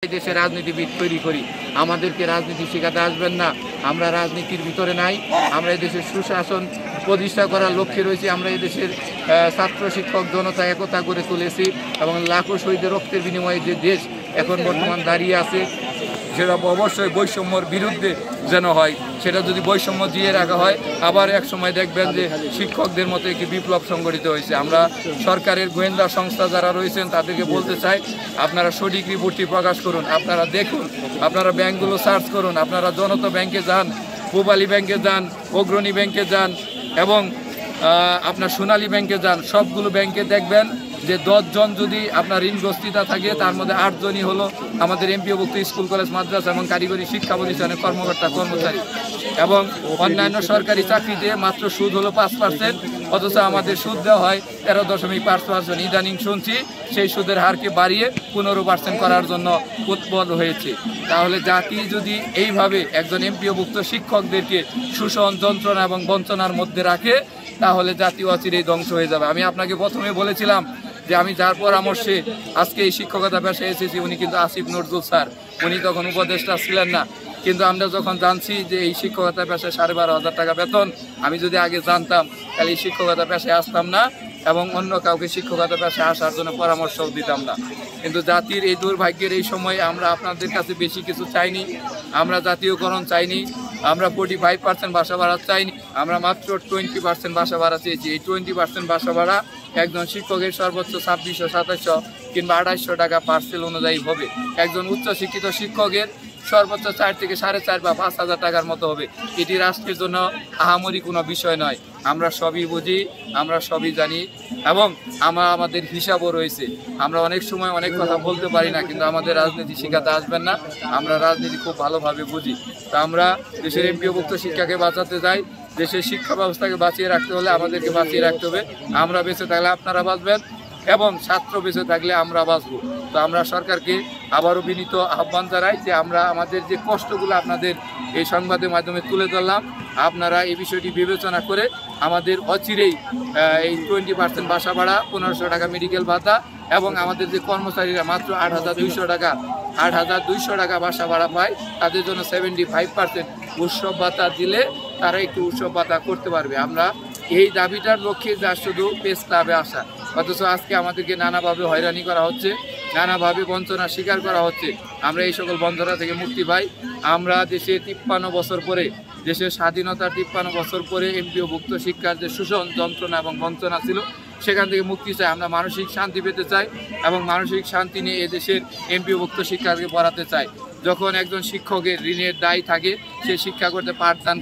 দেশে রাজনীতিবিদ তৈরি করি, আমাদেরকে রাজনীতি শেখাতে আসবেন না। আমরা রাজনীতির ভিতরে নাই। আমরা এদেশের সুশাসন প্রতিষ্ঠা করার লক্ষ্যে রয়েছি। আমরা এদেশের ছাত্র শিক্ষক জনতা একতা গড়ে তুলেছি এবং লাখো শহীদের রক্তের বিনিময়ে যে দেশ এখন বর্তমান দাঁড়িয়ে আছে, সেটা অবশ্যই বৈষম্যর বিরুদ্ধে যেন হয়। সেটা যদি বৈষম্য দিয়ে রাখা হয়, আবার এক সময় দেখবেন যে শিক্ষকদের মতো একটি বিপ্লব সংগঠিত হয়েছে। আমরা সরকারের গোয়েন্দা সংস্থা যারা রয়েছেন তাদেরকে বলতে চাই, আপনারা সঠিক রিপোর্টটি প্রকাশ করুন, আপনারা দেখুন, আপনারা ব্যাংকগুলো সার্চ করুন, আপনারা জনতা ব্যাংকে যান, পূবালী ব্যাংকে যান, অগ্রণী ব্যাংকে যান এবং আপনার সোনালী ব্যাংকে যান। সবগুলো ব্যাংকে দেখবেন যে 10 জন যদি আপনার ঋণগ্রস্তিতা থাকে, তার মধ্যে 8 জনই হলো আমাদের এমপিওভুক্ত স্কুল কলেজ মাদ্রাসা এবং কারিগরি শিক্ষা প্রতিষ্ঠানের কর্মকর্তা কর্মচারী। এবং অন্যান্য সরকারি চাকরিতে মাত্র সুদ হলো 5%, অথচ আমাদের সুদ দেওয়া হয় 13.5%। ইদানিং শুনছি সেই সুদের হারকে বাড়িয়ে 15% করার জন্য উদ্বুদ্ধ হয়েছে। তাহলে জাতি যদি এইভাবে একজন এমপিওভুক্ত শিক্ষকদেরকে শোষণ, যন্ত্রণা এবং বঞ্চনার মধ্যে রাখে, তাহলে জাতি অচিরেই ধ্বংস হয়ে যাবে। আমি আপনাকে প্রথমে বলেছিলাম যে আমি যার পরামর্শে আজকে এই শিক্ষকতা পেশায় এসেছি, উনি কিন্তু আসিফ নজরুল স্যার, উনি তখন উপদেষ্টা ছিলেন না। কিন্তু আমরা যখন জানছি যে এই শিক্ষকতা পেশায় 12,500 টাকা বেতন, আমি যদি আগে জানতাম তাহলে এই শিক্ষকতা পেশায় আসতাম না এবং অন্য কাউকে শিক্ষকতা পেশায় আসার জন্য পরামর্শও দিতাম না। কিন্তু জাতির এই দুর্ভাগ্যের এই সময়ে আমরা আপনাদের কাছে বেশি কিছু চাইনি, আমরা জাতীয়করণ চাইনি, আমরা 45% বাসা ভাড়া চাইনি, আমরা মাত্র 20% বাসা ভাড়া চেয়েছি। এই 20% বাসা ভাড়া একজন শিক্ষকের সর্বোচ্চ 2600, 2700 কিংবা 2800 টাকা পার্সেল অনুযায়ী হবে। একজন উচ্চশিক্ষিত শিক্ষকের সর্বোচ্চ 4 থেকে 4.5 বা 5,000 টাকার মতো হবে। এটি রাষ্ট্রের জন্য আহামরি কোনো বিষয় নয়। আমরা সবই বুঝি, আমরা সবই জানি এবং আমাদের হিসাবও রয়েছে। আমরা অনেক সময় অনেক কথা বলতে পারি না, কিন্তু আমাদের রাজনীতি শেখাতে আসবেন না। আমরা রাজনীতি খুব ভালোভাবে বুঝি। তা আমরা দেশের এমপিওভুক্ত শিক্ষাকে বাঁচাতে চাই। দেশের শিক্ষা ব্যবস্থাকে বাঁচিয়ে রাখতে হলে আমাদেরকে বাঁচিয়ে রাখতে হবে। আমরা বেঁচে থাকলে আপনারা বাঁচবেন এবং ছাত্র বেঁচে থাকলে আমরা বাঁচব। তো আমরা সরকারকে আবারও বিনীত আহ্বান জানাই যে আমরা আমাদের যে কষ্টগুলো আপনাদের এই সংবাদের মাধ্যমে তুলে ধরলাম, আপনারা এই বিষয়টি বিবেচনা করে আমাদের অচিরেই এই 20% বাসা ভাড়া, 1500 টাকা মেডিকেল ভাতা এবং আমাদের যে কর্মচারীরা মাত্র 8,200 টাকা বাসা ভাড়া পায়, তাদের জন্য 75% উৎসব ভাতা দিলে তারা একটু উৎসব ভাতা করতে পারবে। আমরা এই দাবিটার লক্ষ্যে যা শুধু প্রেস ক্লাবে আসা, অথচ আজকে আমাদেরকে নানাভাবে হয়রানি করা হচ্ছে, নানাভাবে বঞ্চনা স্বীকার করা হচ্ছে। আমরা এই সকল বঞ্চনা থেকে মুক্তি পাই। আমরা দেশে 53 বছর পরে, দেশের স্বাধীনতার 53 বছর পরে এমপিওভুক্ত শিক্ষার যে শোষণ, যন্ত্রণা এবং বঞ্চনা ছিল, সেখান থেকে মুক্তি চাই। আমরা মানসিক শান্তি পেতে চাই এবং মানসিক শান্তি নিয়ে এদেশের এমপিওভুক্ত শিক্ষাকে পড়াতে চাই। যখন একজন শিক্ষকের ঋণের দায় থাকে, সে শিক্ষা করতে পাঠদান